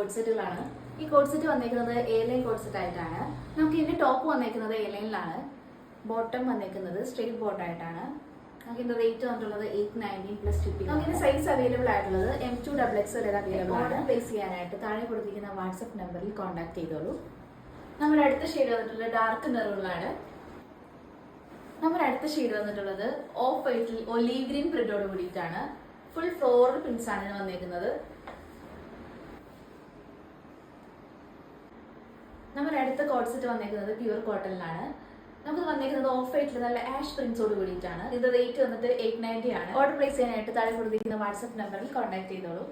Code സെറ്റുകളാണ്. ഈ code set വന്നേക്കുന്നത് A line code set ആയിട്ടാണ്. നമുക്ക് ഇതിന്റെ ടോപ്പ് വന്നേക്കുന്നത് എ ലൈനിലാണ്, ബോട്ടം വന്നേക്കുന്നത് സ്ട്രെയിറ്റ് ബോട്ടം ആയിട്ടാണ്. നമുക്ക് ഇതിന്റെ റേറ്റ് വന്നിട്ടുള്ളത് 890 പ്ലസ് ഷിപ്പിംഗ്. നമുക്ക് ഇതിന്റെ സൈസ് അവൈലബിൾ ആയിട്ടുള്ളത് M2XX വരെ അവൈലബിൾ ആണ്. പ്ലേസ് ചെയ്യാനായിട്ട് താഴെ കൊടുത്തിരിക്കുന്ന വാട്സ്ആപ്പ് നമ്പറിൽ കോൺടാക്ട് ചെയ്തോളൂ. നമ്മുടെ അടുത്ത ഷെയ്ഡ് വന്നിട്ടുള്ളത് ഡാർക്ക് മെറൂണിലാണ്. നമ്മുടെ അടുത്ത ഷെയ്ഡ് വന്നിട്ടുള്ളത് ഓഫ് വൈറ്റിൽ ഒലീവ് ഗ്രീൻ പ്രിന്റോട് കൂടിയിട്ടാണ്. ഫുൾ ഫ്ലോറൽ പ്രിന്റ്സ് ആണ് ഇത് വന്നേക്കുന്നത്. നമ്മുടെ അടുത്ത കോഡ് സെറ്റ് വന്നേക്കുന്നത് പ്യൂർ കോട്ടണിലാണ്. നമുക്ക് വന്നേക്കുന്നത് ഓഫ് വൈറ്റിൽ നല്ല ആഷ് പ്രിന്റ്സോട് കൂടിയിട്ടാണ്. ഇത് റേറ്റ് വന്നിട്ട് 890 ആണ്. ഓർഡർ പ്ലേസ് ചെയ്യാനായിട്ട് താഴെ കൊടുത്തിരിക്കുന്ന വാട്സ്ആപ്പ് നമ്പറിൽ കോൺടാക്ട് ചെയ്തോളൂ.